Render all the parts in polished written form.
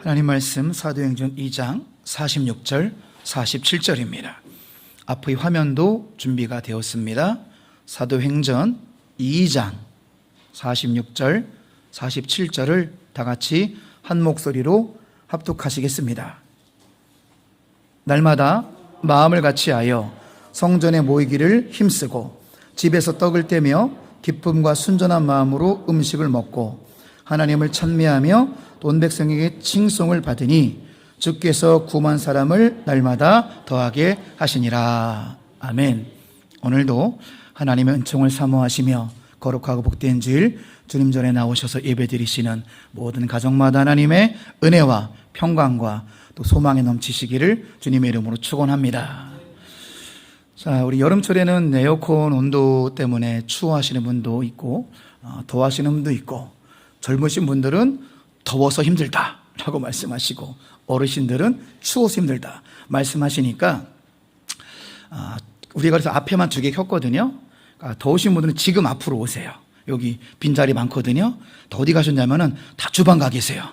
하나님 말씀 사도행전 2장 46절 47절입니다. 앞의 화면도 준비가 되었습니다. 사도행전 2장 46절 47절을 다 같이 한 목소리로 합독하시겠습니다. 날마다 마음을 같이하여 성전에 모이기를 힘쓰고 집에서 떡을 떼며 기쁨과 순전한 마음으로 음식을 먹고 하나님을 찬미하며 온 백성에게 칭송을 받으니 주께서 구만 사람을 날마다 더하게 하시니라. 아멘. 오늘도 하나님의 은총을 사모하시며 거룩하고 복된 질 주님 전에 나오셔서 예배드리시는 모든 가정마다 하나님의 은혜와 평강과 또 소망이 넘치시기를 주님의 이름으로 축원합니다. 자, 우리 여름철에는 에어컨 온도 때문에 추워하시는 분도 있고 더워하시는 분도 있고, 젊으신 분들은 더워서 힘들다라고 말씀하시고 어르신들은 추워서 힘들다 말씀하시니까 우리가 그래서 앞에만 두 개 켰거든요. 더우신 분들은 지금 앞으로 오세요. 여기 빈자리 많거든요. 어디 가셨냐면은 다 주방 가 계세요.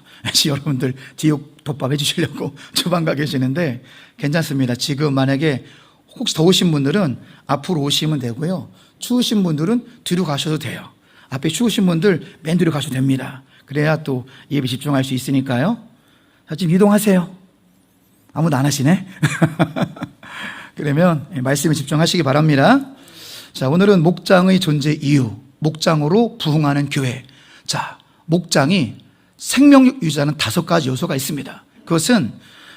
여러분들 지옥 덮밥 해주시려고 주방 가 계시는데 괜찮습니다. 지금 만약에 혹시 더우신 분들은 앞으로 오시면 되고요. 추우신 분들은 뒤로 가셔도 돼요. 앞에 추우신 분들 맨 뒤로 가셔도 됩니다. 그래야 또 예배 집중할 수 있으니까요. 자, 지금 이동하세요. 아무도 안 하시네. 그러면 말씀에 집중하시기 바랍니다. 자, 오늘은 목장의 존재 이유, 목장으로 부흥하는 교회. 자, 목장이 생명력 유지하는 5가지 요소가 있습니다. 그것은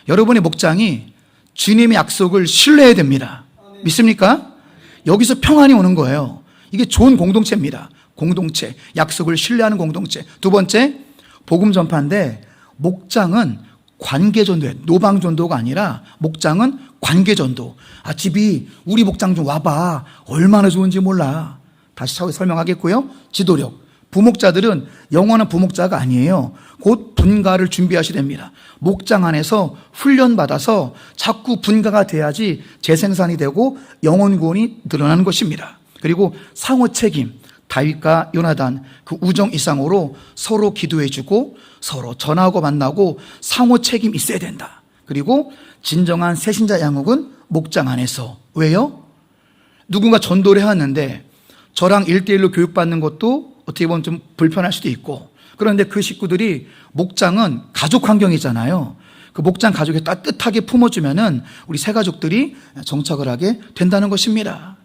여러분의 목장이 주님의 약속을 신뢰해야 됩니다. 믿습니까? 여기서 평안이 오는 거예요. 이게 좋은 공동체입니다. 공동체, 약속을 신뢰하는 공동체. 두 번째, 복음 전파인데 목장은 관계전도예요. 노방전도가 아니라 목장은 관계전도. 집이 우리 목장 좀 와봐. 얼마나 좋은지 몰라. 다시 차후에 설명하겠고요. 지도력. 부목자들은 영원한 부목자가 아니에요. 곧 분가를 준비하셔야 됩니다. 목장 안에서 훈련받아서 자꾸 분가가 돼야지 재생산이 되고 영혼 구원이 늘어나는 것입니다. 그리고 상호 책임. 다윗과 요나단 그 우정 이상으로 서로 기도해주고 서로 전하고 만나고 상호 책임 있어야 된다. 그리고 진정한 새신자 양육은 목장 안에서. 왜요? 누군가 전도를 해왔는데 저랑 1대1로 교육받는 것도 어떻게 보면 좀 불편할 수도 있고, 그런데 그 식구들이 목장은 가족 환경이잖아요. 그 목장 가족에 따뜻하게 품어주면은 우리 새 가족들이 정착을 하게 된다는 것입니다.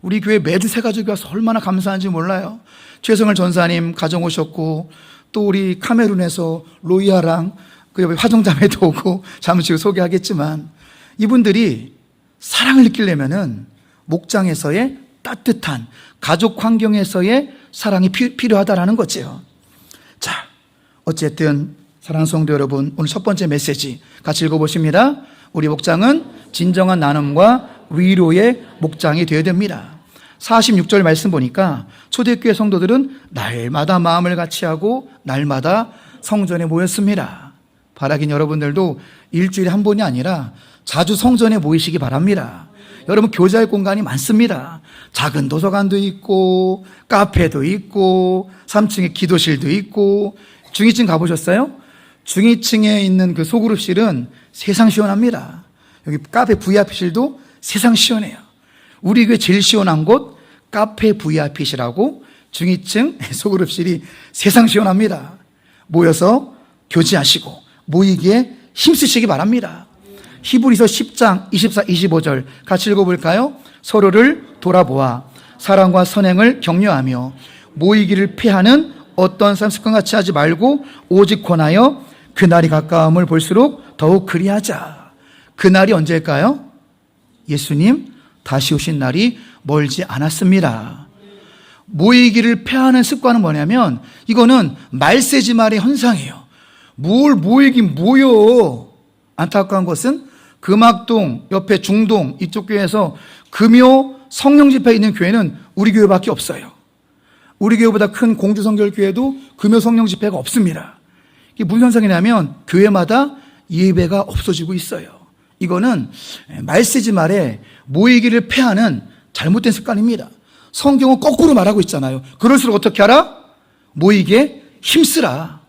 우리 교회 매주 새 가족이 와서 얼마나 감사한지 몰라요. 최성을 전사님 가정 오셨고, 또 우리 카메룬에서 로이아랑 그 옆에 화정자매도 오고 잠시 후 소개하겠지만, 이분들이 사랑을 느끼려면은 목장에서의 따뜻한 가족 환경에서의 사랑이 필요하다라는 거죠. 자, 어쨌든 사랑하는 성도 여러분, 오늘 첫 번째 메시지 같이 읽어보십니다. 우리 목장은 진정한 나눔과 위로의 목장이 되어야 됩니다. 46절 말씀 보니까 초대교회 성도들은 날마다 마음을 같이하고 날마다 성전에 모였습니다. 바라긴 여러분들도 일주일에 한 번이 아니라 자주 성전에 모이시기 바랍니다. 여러분 교제할 공간이 많습니다. 작은 도서관도 있고 카페도 있고 3층에 기도실도 있고. 중위층 가보셨어요? 중위층에 있는 그 소그룹실은 세상 시원합니다. 여기 카페 VIP실도 세상 시원해요. 우리 교회 제일 시원한 곳 카페 VIP실하고 중위층 소그룹실이 세상 시원합니다. 모여서 교제하시고 모이기에 힘쓰시기 바랍니다. 히브리서 10장 24, 25절 같이 읽어볼까요? 서로를 돌아보아 사랑과 선행을 격려하며 모이기를 피하는 어떤 사람 습관 같이 하지 말고 오직 권하여 그날이 가까움을 볼수록 더욱 그리하자. 그날이 언제일까요? 예수님 다시 오신 날이 멀지 않았습니다. 모이기를 패하는 습관은 뭐냐면 이거는 말세지말의 현상이에요. 뭘 모이긴 모여. 안타까운 것은 금학동 옆에 중동 이쪽 교회에서 금요 성령 집회에 있는 교회는 우리 교회밖에 없어요. 우리 교회보다 큰 공주성결교회도 금요 성령 집회가 없습니다. 이게 무슨 현상이냐면 교회마다 예배가 없어지고 있어요. 이거는 말세지 말에 모이기를 패하는 잘못된 습관입니다. 성경은 거꾸로 말하고 있잖아요. 그럴수록 어떻게 하라? 모이기에 힘쓰라.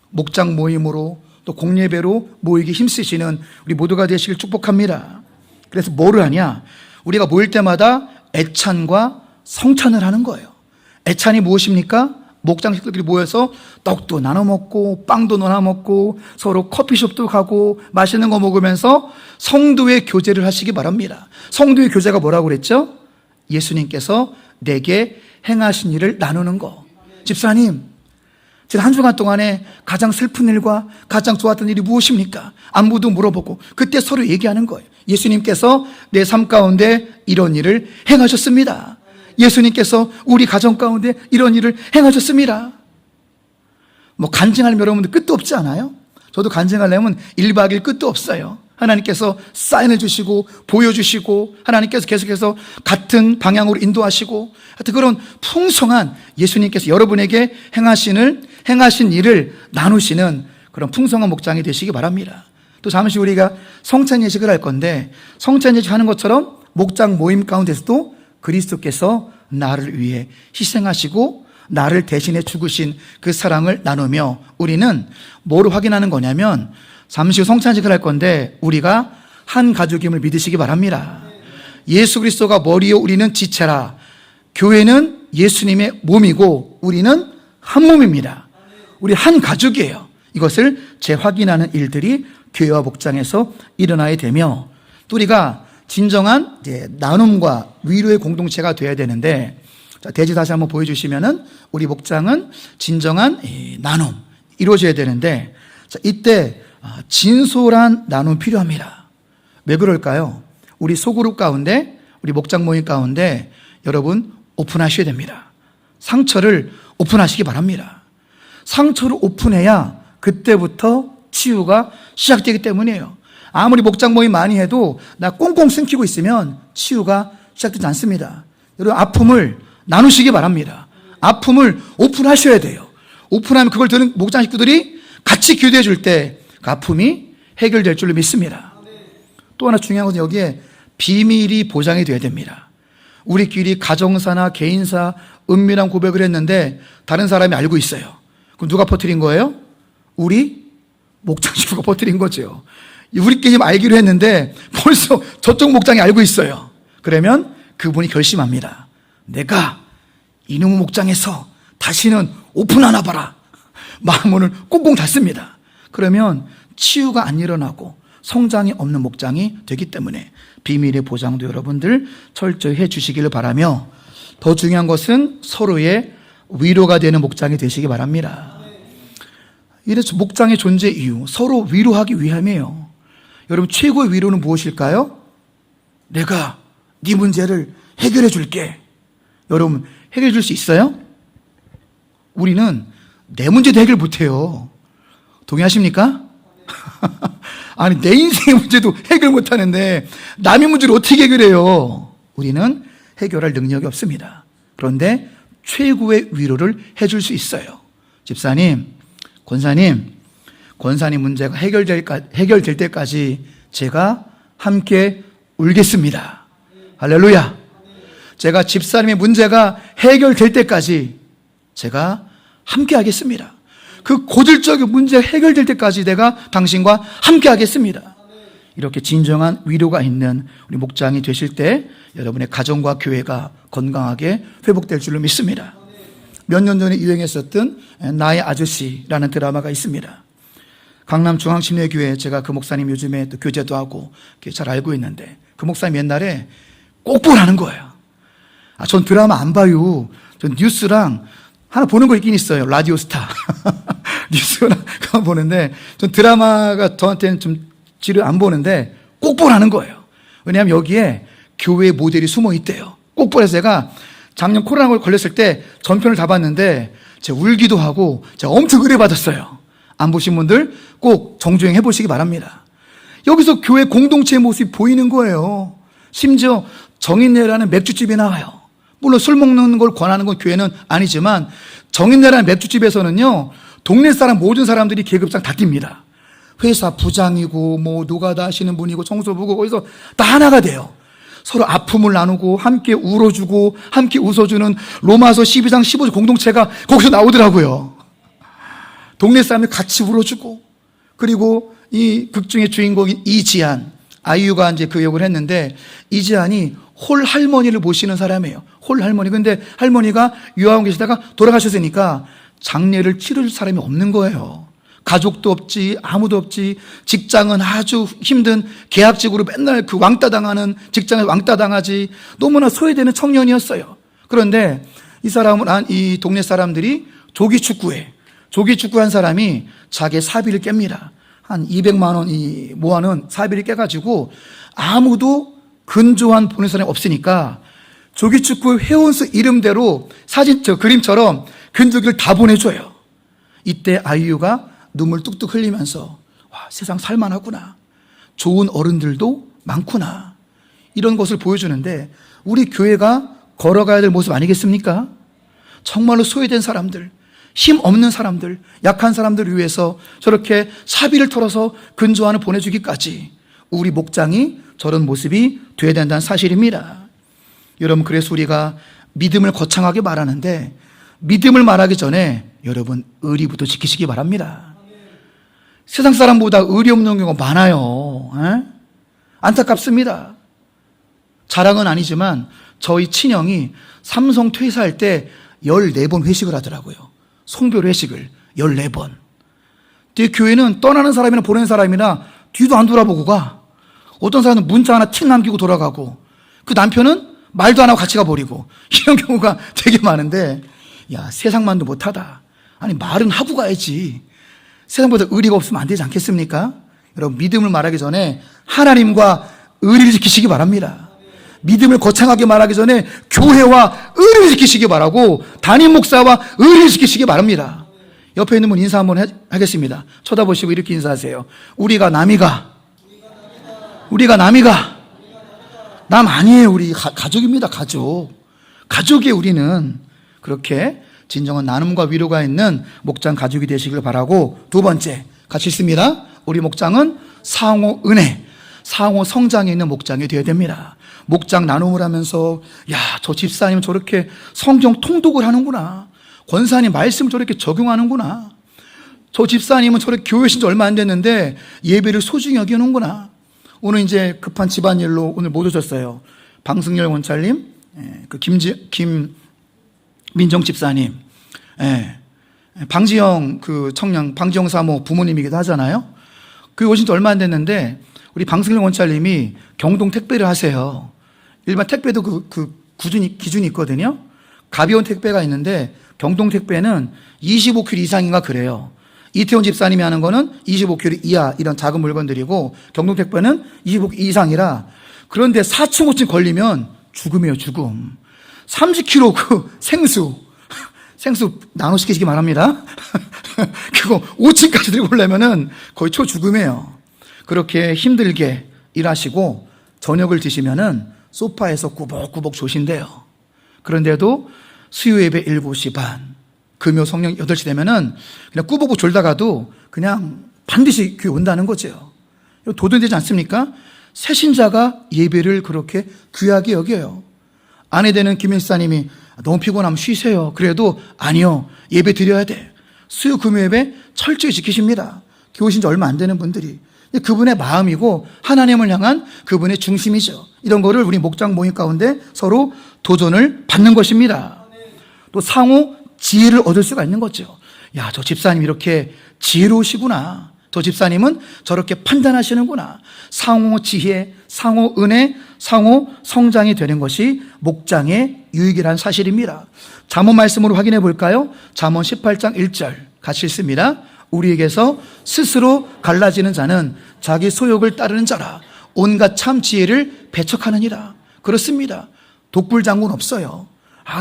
목장 모임으로 또 공예배로 모이기 힘쓰시는 우리 모두가 되시길 축복합니다. 그래서 뭐를 하냐? 우리가 모일 때마다 애찬과 성찬을 하는 거예요. 애찬이 무엇입니까? 목장 식구들이 모여서 떡도 나눠 먹고 빵도 나눠 먹고 서로 커피숍도 가고 맛있는 거 먹으면서 성도의 교제를 하시기 바랍니다. 성도의 교제가 뭐라고 그랬죠? 예수님께서 내게 행하신 일을 나누는 거. 집사님, 지난 한 주간 동안에 가장 슬픈 일과 가장 좋았던 일이 무엇입니까? 안부도 물어보고 그때 서로 얘기하는 거예요. 예수님께서 내 삶 가운데 이런 일을 행하셨습니다. 예수님께서 우리 가정 가운데 이런 일을 행하셨습니다. 뭐 간증하려면 여러분들 끝도 없지 않아요? 저도 간증하려면 1박 2일 끝도 없어요. 하나님께서 사인을 주시고 보여주시고 하나님께서 계속해서 같은 방향으로 인도하시고 하여튼 그런 풍성한 예수님께서 여러분에게 행하신 일을 나누시는 그런 풍성한 목장이 되시기 바랍니다. 또 잠시 우리가 성찬 예식을 할 건데 성찬 예식 하는 것처럼 목장 모임 가운데서도 그리스도께서 나를 위해 희생하시고 나를 대신해 죽으신 그 사랑을 나누며 우리는 뭐를 확인하는 거냐면 잠시 후 성찬식을 할 건데 우리가 한 가족임을 믿으시기 바랍니다. 예수 그리스도가 머리요 우리는 지체라. 교회는 예수님의 몸이고 우리는 한 몸입니다. 우리 한 가족이에요. 이것을 재확인하는 일들이 교회와 목장에서 일어나야 되며 또 우리가 진정한 나눔과 위로의 공동체가 되어야 되는데 대지 다시 한번 보여주시면은 우리 목장은 진정한 나눔 이루어져야 되는데 이때 진솔한 나눔 필요합니다. 왜 그럴까요? 우리 소그룹 가운데 우리 목장 모임 가운데 여러분 오픈하셔야 됩니다. 상처를 오픈하시기 바랍니다. 상처를 오픈해야 그때부터 치유가 시작되기 때문이에요. 아무리 목장 모임 많이 해도 나 꽁꽁 숨기고 있으면 치유가 시작되지 않습니다. 여러분 아픔을 나누시기 바랍니다. 아픔을 오픈하셔야 돼요. 오픈하면 그걸 들은 목장 식구들이 같이 기도해 줄 때 그 아픔이 해결될 줄로 믿습니다. 또 하나 중요한 것은 여기에 비밀이 보장이 돼야 됩니다. 우리끼리 가정사나 개인사 은밀한 고백을 했는데 다른 사람이 알고 있어요. 그럼 누가 퍼뜨린 거예요? 우리 목장 식구가 퍼뜨린 거죠. 우리끼리 알기로 했는데 벌써 저쪽 목장이 알고 있어요. 그러면 그분이 결심합니다. 내가 이놈의 목장에서 다시는 오픈하나 봐라. 마음문을 꽁꽁 닫습니다. 그러면 치유가 안 일어나고 성장이 없는 목장이 되기 때문에 비밀의 보장도 여러분들 철저히 해주시기를 바라며 더 중요한 것은 서로의 위로가 되는 목장이 되시기 바랍니다. 이래서 목장의 존재 이유 서로 위로하기 위함이에요. 여러분 최고의 위로는 무엇일까요? 내가 네 문제를 해결해 줄게. 여러분 해결해 줄 수 있어요? 우리는 내 문제도 해결 못해요. 동의하십니까? 아니 내 인생의 문제도 해결 못하는데 남의 문제를 어떻게 해결해요? 우리는 해결할 능력이 없습니다. 그런데 최고의 위로를 해줄 수 있어요. 집사님, 권사님 문제가 해결될 때까지 제가 함께 울겠습니다. 할렐루야. 제가 집사님의 문제가 해결될 때까지 제가 함께 하겠습니다. 그 고질적인 문제가 해결될 때까지 내가 당신과 함께 하겠습니다. 이렇게 진정한 위로가 있는 우리 목장이 되실 때 여러분의 가정과 교회가 건강하게 회복될 줄로 믿습니다. 몇 년 전에 유행했었던 나의 아저씨라는 드라마가 있습니다. 강남중앙침례교회 제가 그 목사님 요즘에 또 교제도 하고 잘 알고 있는데 그 목사님 옛날에 꼭 보라는 거예요. 전 드라마 안 봐요. 전 뉴스랑 하나 보는 거 있긴 있어요. 라디오스타. 뉴스랑 그거 보는데 전 드라마가 저한테는 좀 지를 안 보는데 꼭 보라는 거예요. 왜냐하면 여기에 교회 모델이 숨어 있대요. 꼭 보라서 제가 작년 코로나 걸렸을 때 전편을 다 봤는데 제가 울기도 하고 제가 엄청 의뢰받았어요. 안 보신 분들 꼭 정주행 해보시기 바랍니다. 여기서 교회 공동체의 모습이 보이는 거예요. 심지어 정인네라는 맥주집이 나와요. 물론 술 먹는 걸 권하는 건 교회는 아니지만 정인네라는 맥주집에서는요 동네 사람 모든 사람들이 계급상 다 뜁니다. 회사 부장이고 뭐 노가다 하시는 분이고 청소부고 거기서 다 하나가 돼요. 서로 아픔을 나누고 함께 울어주고 함께 웃어주는 로마서 12장 15절 공동체가 거기서 나오더라고요. 동네 사람이 같이 울어주고 그리고 이 극중의 주인공인 이지한, 아이유가 이제 그 역을 했는데, 이지한이 홀 할머니를 모시는 사람이에요. 홀 할머니. 근데 할머니가 요양원 계시다가 돌아가셨으니까 장례를 치를 사람이 없는 거예요. 가족도 없지, 아무도 없지, 직장은 아주 힘든 계약직으로 맨날 그 왕따 당하는 직장에 왕따 당하지, 너무나 소외되는 청년이었어요. 그런데 이 사람은, 이 동네 사람들이 조기 축구한 사람이 자기의 사비를 깹니다. 한 200만 원이 모아놓은 사비를 깨가지고 아무도 근조한 보는 사람이 없으니까 조기축구 회원수 이름대로 사진, 그림처럼 근조기를 다 보내줘요. 이때 아이유가 눈물 뚝뚝 흘리면서, 와, 세상 살만하구나. 좋은 어른들도 많구나. 이런 것을 보여주는데, 우리 교회가 걸어가야 될 모습 아니겠습니까? 정말로 소외된 사람들, 힘 없는 사람들, 약한 사람들을 위해서 저렇게 사비를 털어서 근조안을 보내주기까지 우리 목장이 저런 모습이 되어야 된다는 사실입니다. 여러분, 그래서 우리가 믿음을 거창하게 말하는데, 믿음을 말하기 전에 여러분 의리부터 지키시기 바랍니다. 세상 사람보다 의리 없는 경우가 많아요. 안타깝습니다. 자랑은 아니지만 저희 친형이 삼성 퇴사할 때 14번 회식을 하더라고요. 송별 회식을 14번. 교회는 떠나는 사람이나 보내는 사람이나 뒤도 안 돌아보고 가. 어떤 사람은 문자 하나 틱 남기고 돌아가고, 그 남편은 말도 안 하고 같이 가버리고, 이런 경우가 되게 많은데, 야, 세상만도 못하다. 아니, 말은 하고 가야지. 세상보다 의리가 없으면 안 되지 않겠습니까? 여러분, 믿음을 말하기 전에 하나님과 의리를 지키시기 바랍니다. 믿음을 거창하게 말하기 전에 교회와 의리를 지키시기 바라고, 담임 목사와 의리를 지키시기 바랍니다. 옆에 있는 분 인사 한번 하겠습니다. 쳐다보시고 이렇게 인사하세요. 우리가 남이가 남 아니에요. 우리 가족입니다. 가족이 우리는. 그렇게 진정한 나눔과 위로가 있는 목장 가족이 되시길 바라고, 두 번째 같이 있습니다. 우리 목장은 상호 은혜, 상호 성장에 있는 목장이 되어야 됩니다. 목장 나눔을 하면서, 야, 저 집사님은 저렇게 성경 통독을 하는구나, 권사님 말씀을 저렇게 적용하는구나, 저 집사님은 저렇게 교회 오신 지 얼마 안 됐는데 예배를 소중히 여기는구나. 오늘 이제 급한 집안일로 오늘 못 오셨어요. 방승열 원찰님, 그 김민정 집사님, 방지영 그 청년, 방지영 사모 부모님이기도 하잖아요. 그 오신 지 얼마 안 됐는데 우리 방승열 원찰님이 경동 택배를 하세요. 일반 택배도 그 기준이 있거든요. 가벼운 택배가 있는데 경동 택배는 25kg 이상인가 그래요. 이태원 집사님이 하는 거는 25kg 이하 이런 작은 물건들이고, 경동 택배는 25kg 이상이라. 그런데 4층 5층 걸리면 죽음이에요, 죽음. 30kg 그 생수 나눠 시키시기 바랍니다. 그거 5층까지 들고 오려면은 거의 초죽음이에요. 그렇게 힘들게 일하시고 저녁을 드시면은 소파에서 꾸벅꾸벅 조신대요. 그런데도 수요 예배 7시 반, 금요 성령 8시 되면은 그냥 꾸벅꾸벅 졸다가도 그냥 반드시 교회 온다는 거죠. 도전되지 않습니까? 새신자가 예배를 그렇게 귀하게 여겨요. 아내 되는 김 목사님이 너무 피곤하면 쉬세요. 그래도 아니요, 예배 드려야 돼. 수요 금요 예배 철저히 지키십니다. 교회 오신 지 얼마 안 되는 분들이. 그분의 마음이고 하나님을 향한 그분의 중심이죠. 이런 거를 우리 목장 모임 가운데 서로 도전을 받는 것입니다. 또 상호 지혜를 얻을 수가 있는 거죠. 야, 저 집사님 이렇게 지혜로우시구나. 저 집사님은 저렇게 판단하시는구나. 상호 지혜, 상호 은혜, 상호 성장이 되는 것이 목장의 유익이라는 사실입니다. 잠언 말씀으로 확인해 볼까요? 잠언 18장 1절 같이 읽습니다. 우리에게서 스스로 갈라지는 자는 자기 소욕을 따르는 자라. 온갖 참 지혜를 배척하느니라. 그렇습니다. 독불장군 없어요.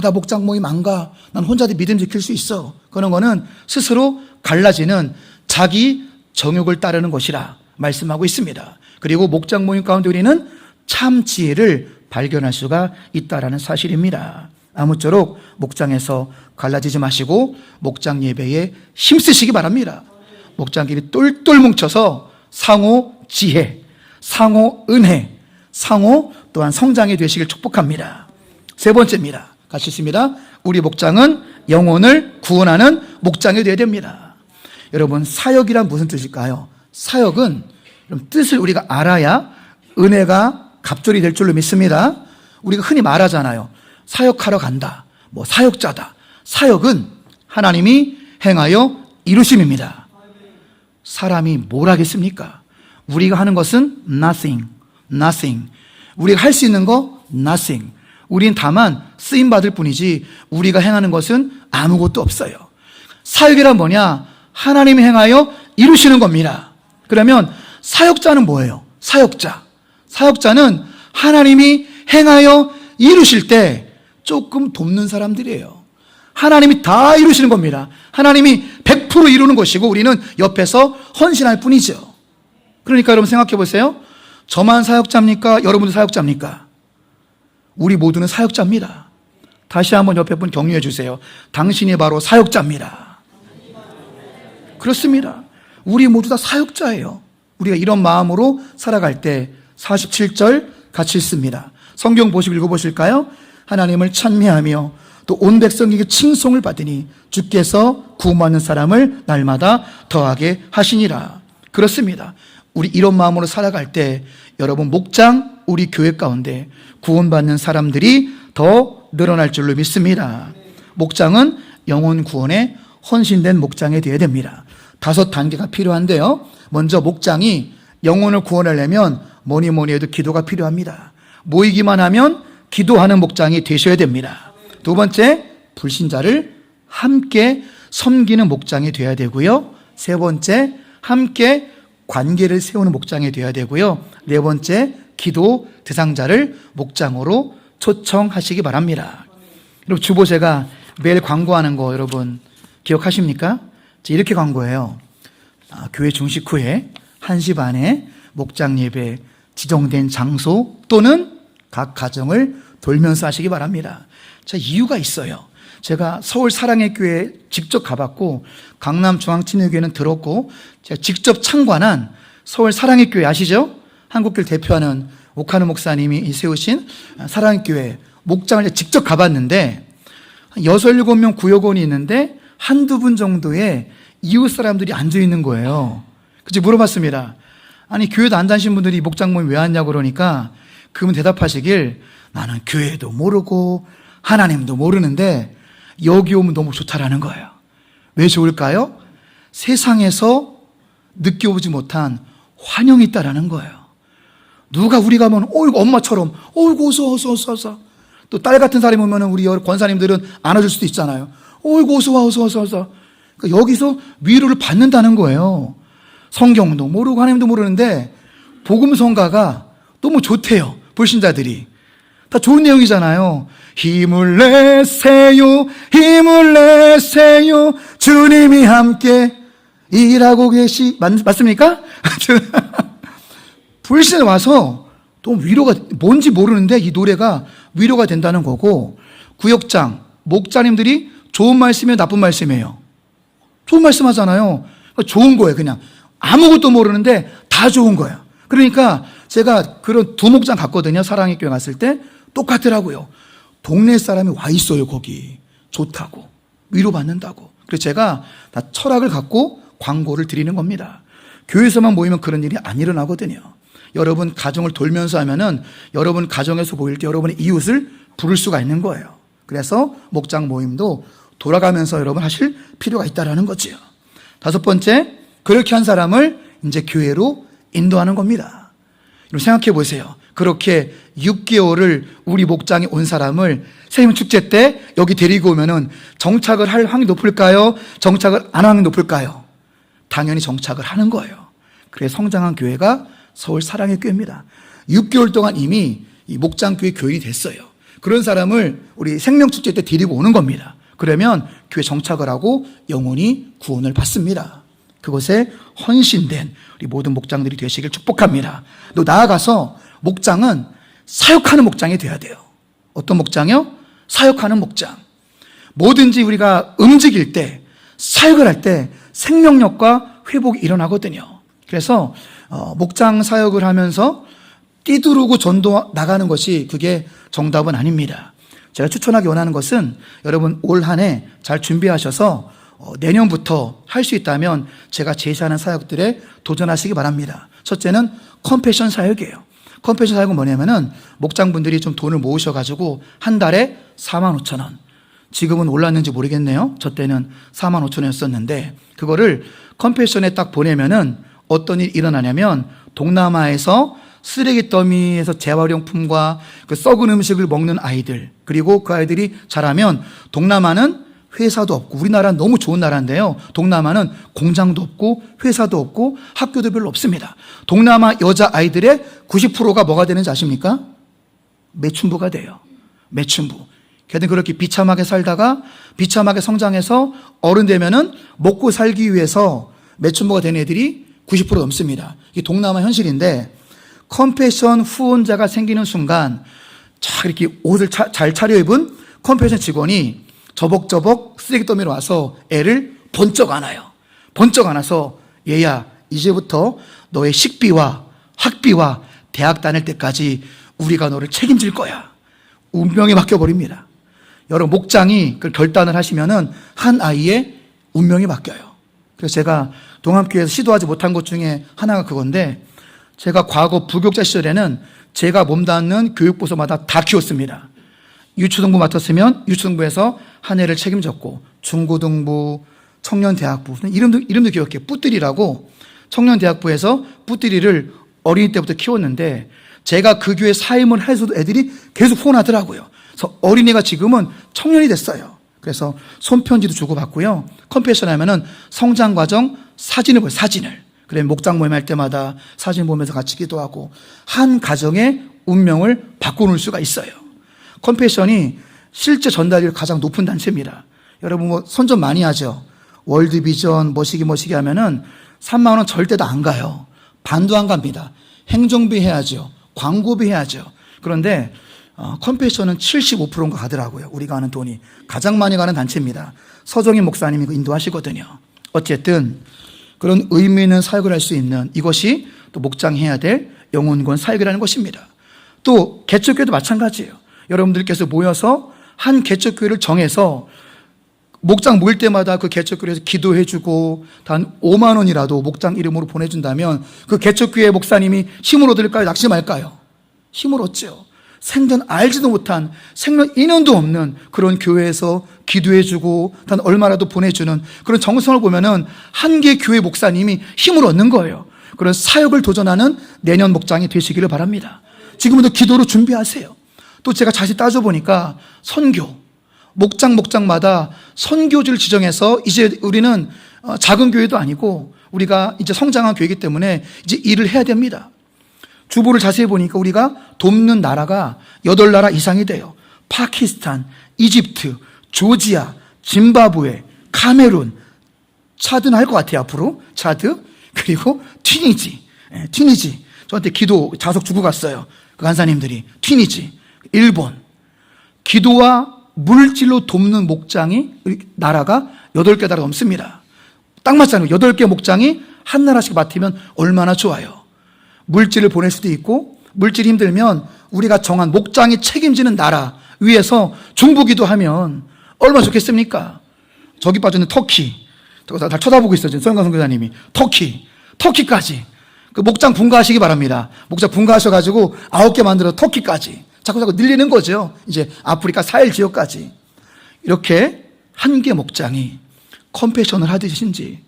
나 목장 모임 안 가. 난 혼자도 믿음 지킬 수 있어. 그런 거는 스스로 갈라지는 자기 정욕을 따르는 것이라 말씀하고 있습니다. 그리고 목장 모임 가운데 우리는 참 지혜를 발견할 수가 있다라는 사실입니다. 아무쪼록 목장에서 갈라지지 마시고 목장 예배에 힘쓰시기 바랍니다. 목장끼리 똘똘 뭉쳐서 상호 지혜, 상호 은혜, 상호 또한 성장이 되시길 축복합니다. 세 번째입니다. 같이 있습니다. 우리 목장은 영혼을 구원하는 목장이 되어야 됩니다. 여러분, 사역이란 무슨 뜻일까요? 사역은 뜻을 우리가 알아야 은혜가 갑절이 될 줄로 믿습니다. 우리가 흔히 말하잖아요. 사역하러 간다. 뭐 사역자다. 사역은 하나님이 행하여 이루심입니다. 사람이 뭘 하겠습니까? 우리가 하는 것은 nothing. 우리가 할 수 있는 거 nothing. 우린 다만 쓰임받을 뿐이지 우리가 행하는 것은 아무것도 없어요. 사역이란 뭐냐? 하나님이 행하여 이루시는 겁니다. 그러면 사역자는 뭐예요? 사역자는 하나님이 행하여 이루실 때 조금 돕는 사람들이에요. 하나님이 다 이루시는 겁니다. 하나님이 100% 이루는 것이고 우리는 옆에서 헌신할 뿐이죠. 그러니까 여러분 생각해 보세요. 저만 사역자입니까? 여러분도 사역자입니까? 우리 모두는 사역자입니다. 다시 한번 옆에 분 격려해 주세요. 당신이 바로 사역자입니다. 그렇습니다. 우리 모두 다 사역자예요. 우리가 이런 마음으로 살아갈 때 47절 같이 읽습니다. 성경 보시고 읽어보실까요? 하나님을 찬미하며 또 온 백성에게 칭송을 받으니 주께서 구원받는 사람을 날마다 더하게 하시니라. 그렇습니다. 우리 이런 마음으로 살아갈 때 여러분 목장 우리 교회 가운데 구원받는 사람들이 더 늘어날 줄로 믿습니다. 목장은 영혼 구원에 헌신된 목장이 되어야 됩니다. 5단계가 필요한데요. 먼저 목장이 영혼을 구원하려면 뭐니 해도 기도가 필요합니다. 모이기만 하면 기도하는 목장이 되셔야 됩니다. 두 번째, 불신자를 함께 섬기는 목장이 되어야 되고요. 세 번째, 함께 관계를 세우는 목장이 되어야 되고요. 네 번째, 기도 대상자를 목장으로 초청하시기 바랍니다. 여러분 주보제가 매일 광고하는 거 여러분 기억하십니까? 이렇게 광고해요. 교회 중식 후에 1시 반에 목장 예배 지정된 장소 또는 각 가정을 돌면서 하시기 바랍니다. 자, 이유가 있어요. 제가 서울 사랑의 교회 직접 가봤고 강남 중앙친회교회는 들었고 제가 직접 참관한 서울 사랑의 교회 아시죠? 한국교회를 대표하는 오카노 목사님이 세우신 사랑의 교회 목장을 직접 가봤는데 6, 7명 구역원이 있는데 한두 분 정도의 이웃 사람들이 앉아있는 거예요. 그래서 물어봤습니다. 아니 교회도 안 다니신 분들이 목장 모임 왜 왔냐고 그러니까 그분 대답하시길 나는 교회도 모르고 하나님도 모르는데 여기 오면 너무 좋다라는 거예요. 왜 좋을까요? 세상에서 느껴보지 못한 환영이 있다라는 거예요. 누가 우리 가면 어이구 엄마처럼 어이구 어서 또 딸 같은 사람이 오면 우리 권사님들은 안아줄 수도 있잖아요. 어이구 어서 그러니까 여기서 위로를 받는다는 거예요. 성경도 모르고 하나님도 모르는데 복음성가가 너무 좋대요. 불신자들이 다 좋은 내용이잖아요. 힘을 내세요 주님이 함께 일하고 맞습니까? 불신자 와서 또 위로가 뭔지 모르는데 이 노래가 위로가 된다는 거고 구역장, 목자님들이 좋은 말씀이에요 나쁜 말씀이에요? 좋은 말씀 하잖아요. 좋은 거예요. 그냥 아무것도 모르는데 다 좋은 거예요. 그러니까 제가 그런 두 목장 갔거든요. 사랑의 교회 갔을 때 똑같더라고요. 동네 사람이 와 있어요. 거기 좋다고 위로받는다고. 그래서 제가 다 철학을 갖고 광고를 드리는 겁니다. 교회에서만 모이면 그런 일이 안 일어나거든요. 여러분 가정을 돌면서 하면은 여러분 가정에서 보일 때 여러분의 이웃을 부를 수가 있는 거예요. 그래서 목장 모임도 돌아가면서 여러분 하실 필요가 있다라는 거지요. 5번째, 그렇게 한 사람을 이제 교회로 인도하는 겁니다. 여러분 생각해 보세요. 그렇게 6개월을 우리 목장에 온 사람을 세임 축제 때 여기 데리고 오면은 정착을 할 확률이 높을까요? 정착을 안 하는 확률이 높을까요? 당연히 정착을 하는 거예요. 그래서 성장한 교회가 서울 사랑의 교회입니다. 6개월 동안 이미 이 목장교회 교인이 됐어요. 그런 사람을 우리 생명축제 때 데리고 오는 겁니다. 그러면 교회 정착을 하고 영혼이 구원을 받습니다. 그것에 헌신된 우리 모든 목장들이 되시길 축복합니다. 또 나아가서 목장은 사역하는 목장이 돼야 돼요. 어떤 목장이요? 사역하는 목장. 뭐든지 우리가 움직일 때, 사역을 할 때 생명력과 회복이 일어나거든요. 그래서 목장 사역을 하면서 띠두르고 전도 나가는 것이 그게 정답은 아닙니다. 제가 추천하기 원하는 것은 여러분 올 한 해 잘 준비하셔서 내년부터 할 수 있다면 제가 제시하는 사역들에 도전하시기 바랍니다. 첫째는 컴패션 사역이에요. 컴패션 사역은 뭐냐면은 목장분들이 좀 돈을 모으셔가지고 한 달에 45,000원. 지금은 올랐는지 모르겠네요. 저 때는 45,000원이었었는데 그거를 컴패션에 딱 보내면은 어떤 일이 일어나냐면 동남아에서 쓰레기 더미에서 재활용품과 그 썩은 음식을 먹는 아이들, 그리고 그 아이들이 자라면 동남아는 회사도 없고, 우리나라는 너무 좋은 나라인데요, 동남아는 공장도 없고 회사도 없고 학교도 별로 없습니다. 동남아 여자아이들의 90%가 뭐가 되는지 아십니까? 매춘부가 돼요. 매춘부. 걔들 그렇게 비참하게 살다가 비참하게 성장해서 어른 되면은 먹고 살기 위해서 매춘부가 되는 애들이 90% 넘습니다. 이게 동남아 현실인데, 컴패션 후원자가 생기는 순간 자 이렇게 옷을 잘 차려입은 컴패션 직원이 저벅저벅 쓰레기 더미로 와서 애를 번쩍 안아요. 번쩍 안아서 얘야, 이제부터 너의 식비와 학비와 대학 다닐 때까지 우리가 너를 책임질 거야. 운명에 맡겨버립니다. 여러분, 목장이 그 결단을 하시면은 한 아이의 운명이 바뀌어요. 그래서 제가 동암교회에서 시도하지 못한 것 중에 하나가 그건데, 제가 과거 부교육자 시절에는 제가 몸담는 교육부서마다 다 키웠습니다. 유초등부 맡았으면 유초등부에서 한 해를 책임졌고, 중고등부, 청년대학부, 이름도 기억해요. 뿌띠리라고, 청년대학부에서 뿌띠리를 어린이 때부터 키웠는데, 제가 그 교회 사임을 해서도 애들이 계속 후원하더라고요. 그래서 어린이가 지금은 청년이 됐어요. 그래서 손편지도 주고받고요. 컴패션 하면은 성장과정 사진을 보여요. 사진을. 그래, 목장 모임 할 때마다 사진 보면서 같이 기도하고 한 가정의 운명을 바꿔놓을 수가 있어요. 컴패션이 실제 전달률이 가장 높은 단체입니다. 여러분 뭐 선전 많이 하죠. 월드비전 뭐시기 하면은 3만 원 절대도 안 가요. 반도 안 갑니다. 행정비 해야죠. 광고비 해야죠. 그런데 컴패션은 75%인가 가더라고요. 우리가 아는 돈이 가장 많이 가는 단체입니다. 서정인 목사님이 인도하시거든요. 어쨌든 그런 의미 있는 사역을 할 수 있는 이것이 또 목장해야 될 영혼권 사역이라는 것입니다. 또 개척교회도 마찬가지예요. 여러분들께서 모여서 한 개척교회를 정해서 목장 모일 때마다 그 개척교회에서 기도해주고 단 5만 원이라도 목장 이름으로 보내준다면 그 개척교회 목사님이 힘을 얻을까요? 낙심할까요? 힘을 얻죠. 생전 알지도 못한 생전 인연도 없는 그런 교회에서 기도해주고 단 얼마라도 보내주는 그런 정성을 보면은 한 개 교회 목사님이 힘을 얻는 거예요. 그런 사역을 도전하는 내년 목장이 되시기를 바랍니다. 지금부터 기도로 준비하세요. 또 제가 자세히 따져보니까 선교, 목장마다 선교지를 지정해서 이제 우리는 작은 교회도 아니고 우리가 이제 성장한 교회이기 때문에 이제 일을 해야 됩니다. 주보를 자세히 보니까 우리가 돕는 나라가 8나라 이상이 돼요. 파키스탄, 이집트, 조지아, 짐바브웨, 카메룬, 차드는 할 것 같아요. 앞으로 차드, 그리고 튀니지. 저한테 기도 자석 주고 갔어요. 그 간사님들이. 튀니지, 일본. 기도와 물질로 돕는 목장이 나라가 8개 나라 넘습니다. 딱 맞잖아요. 8개 목장이 한 나라씩 맡으면 얼마나 좋아요. 물질을 보낼 수도 있고, 물질이 힘들면 우리가 정한 목장이 책임지는 나라 위에서 중보기도 하면 얼마나 좋겠습니까? 저기 빠져있는 터키, 다 쳐다보고 있어요. 서영관 선교사님이. 터키까지 그 목장 분가하시기 바랍니다. 목장 분가하셔가지고 9개 만들어 터키까지 자꾸 늘리는 거죠. 이제 아프리카 사헬 지역까지. 이렇게 한 개 목장이 컴패션을 하듯인지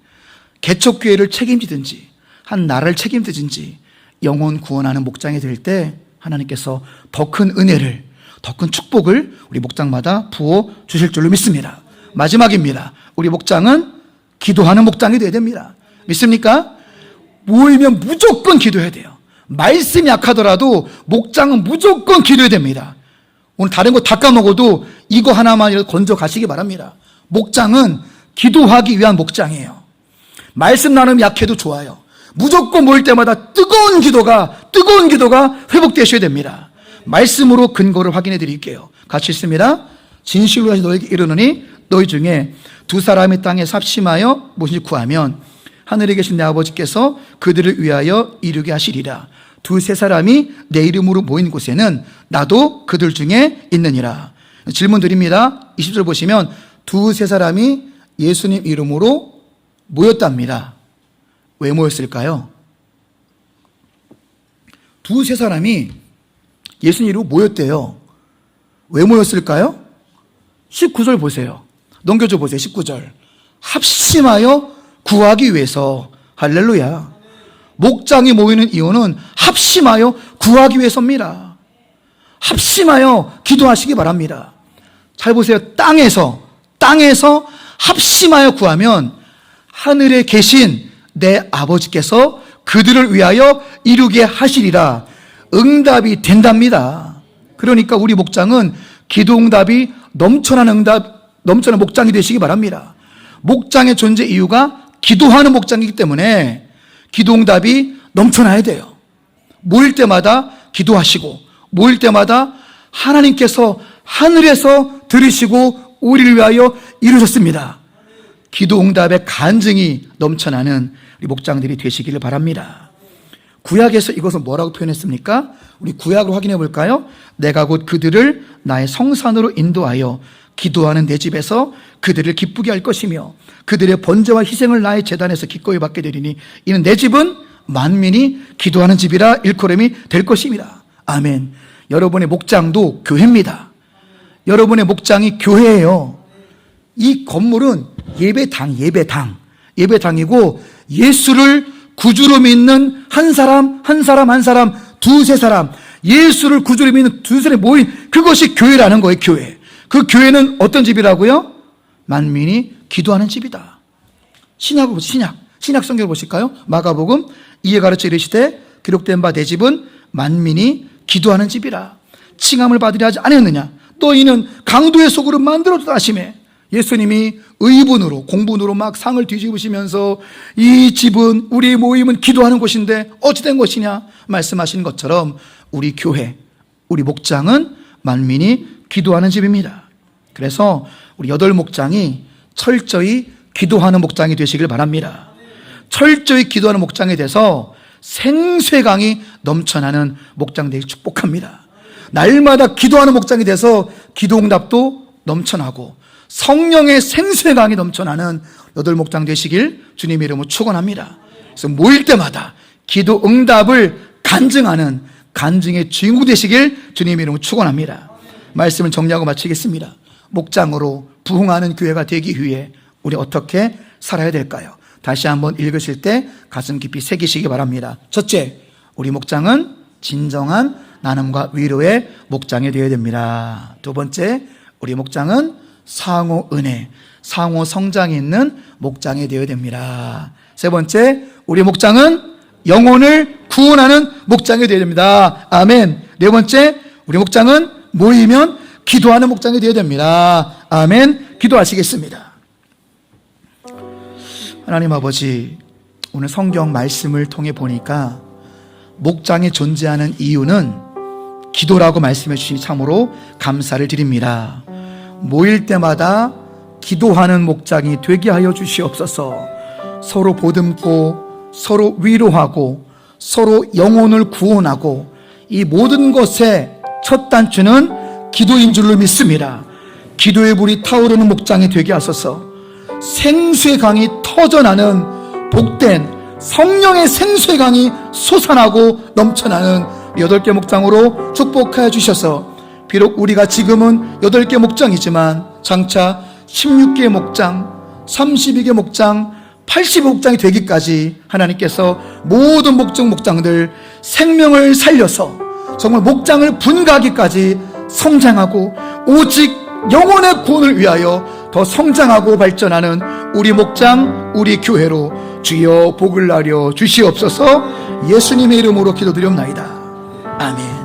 개척교회를 책임지든지 한 나라를 책임지든지 영혼 구원하는 목장이 될 때 하나님께서 더 큰 은혜를, 더 큰 축복을 우리 목장마다 부어 주실 줄로 믿습니다. 마지막입니다. 우리 목장은 기도하는 목장이 되어야 됩니다. 믿습니까? 모이면 무조건 기도해야 돼요. 말씀이 약하더라도 목장은 무조건 기도해야 됩니다. 오늘 다른 거 다 까먹어도 이거 하나만이라도 건져 가시기 바랍니다. 목장은 기도하기 위한 목장이에요. 말씀 나누면 약해도 좋아요. 무조건 모일 때마다 뜨거운 기도가 회복되셔야 됩니다. 말씀으로 근거를 확인해 드릴게요. 같이 있습니다. 진실로 다시 너에게 이르노니 너희 중에 두 사람이 땅에 삽심하여 무엇인지 구하면 하늘에 계신 내 아버지께서 그들을 위하여 이루게 하시리라. 두세 사람이 내 이름으로 모인 곳에는 나도 그들 중에 있느니라. 질문 드립니다. 20절 보시면 두세 사람이 예수님 이름으로 모였답니다. 왜 모였을까요? 두세 사람이 예수님 이름으로 모였대요. 왜 모였을까요? 19절 보세요. 넘겨줘 보세요. 19절. 합심하여 구하기 위해서. 할렐루야. 목장이 모이는 이유는 합심하여 구하기 위해서입니다. 합심하여 기도하시기 바랍니다. 잘 보세요. 땅에서 합심하여 구하면 하늘에 계신 내 아버지께서 그들을 위하여 이루게 하시리라. 응답이 된답니다. 그러니까 우리 목장은 기도 응답이 넘쳐나는 목장이 되시기 바랍니다. 목장의 존재 이유가 기도하는 목장이기 때문에 기도 응답이 넘쳐나야 돼요. 모일 때마다 기도하시고, 모일 때마다 하나님께서 하늘에서 들으시고 우리를 위하여 이루셨습니다. 기도 응답의 간증이 넘쳐나는 우리 목장들이 되시기를 바랍니다. 구약에서 이것을 뭐라고 표현했습니까? 우리 구약으로 확인해 볼까요? 내가 곧 그들을 나의 성산으로 인도하여 기도하는 내 집에서 그들을 기쁘게 할 것이며 그들의 번제와 희생을 나의 제단에서 기꺼이 받게 되리니 이는 내 집은 만민이 기도하는 집이라 일컬음이 될 것입니다. 아멘. 여러분의 목장도 교회입니다. 여러분의 목장이 교회예요. 이 건물은 예배당이고 예수를 구주로 믿는 한 사람, 두세 사람, 예수를 구주로 믿는 두 사람이 모인 그것이 교회라는 거예요. 교회. 그 교회는 어떤 집이라고요? 만민이 기도하는 집이다. 신약 성경을 보실까요? 마가복음 이에 가르쳐 이르시되 기록된 바 내 집은 만민이 기도하는 집이라. 칭함을 받으려 하지 않았느냐? 너희는 강도의 속으로 만들어줬다 하시매. 예수님이 의분으로 공분으로 막 상을 뒤집으시면서 이 집은 우리 모임은 기도하는 곳인데 어찌된 것이냐 말씀하시는 것처럼 우리 교회, 우리 목장은 만민이 기도하는 집입니다. 그래서 우리 8목장이 철저히 기도하는 목장이 되시길 바랍니다. 철저히 기도하는 목장이 돼서 생수강이 넘쳐나는 목장 되기 축복합니다. 날마다 기도하는 목장이 돼서 기도응답도 넘쳐나고 성령의 생수의 강이 넘쳐나는 8목장 되시길 주님의 이름으로 축원합니다. 그래서 모일 때마다 기도 응답을 간증하는 간증의 주인공 되시길 주님의 이름으로 축원합니다. 말씀을 정리하고 마치겠습니다. 목장으로 부흥하는 교회가 되기 위해 우리 어떻게 살아야 될까요? 다시 한번 읽으실 때 가슴 깊이 새기시기 바랍니다. 첫째, 우리 목장은 진정한 나눔과 위로의 목장이 되어야 됩니다. 두 번째, 우리 목장은 상호 은혜, 상호 성장이 있는 목장이 되어야 됩니다. 세 번째, 우리 목장은 영혼을 구원하는 목장이 되어야 됩니다. 아멘. 네 번째, 우리 목장은 모이면 기도하는 목장이 되어야 됩니다. 아멘. 기도하시겠습니다. 하나님 아버지, 오늘 성경 말씀을 통해 보니까 목장이 존재하는 이유는 기도라고 말씀해 주시니 참으로 감사를 드립니다. 모일 때마다 기도하는 목장이 되게 하여 주시옵소서. 서로 보듬고 서로 위로하고 서로 영혼을 구원하고 이 모든 것의 첫 단추는 기도인 줄로 믿습니다. 기도의 불이 타오르는 목장이 되게 하소서. 생수의 강이 터져나는 복된 성령의 생수의 강이 솟아나고 넘쳐나는 8개 목장으로 축복하여 주셔서 비록 우리가 지금은 8개 목장이지만 장차 16개 목장, 32개 목장, 80목장이 되기까지 하나님께서 모든 목장들 생명을 살려서 정말 목장을 분가하기까지 성장하고 오직 영혼의 구원을 위하여 더 성장하고 발전하는 우리 목장, 우리 교회로 주여 복을 나려 주시옵소서. 예수님의 이름으로 기도드리옵나이다. 아멘.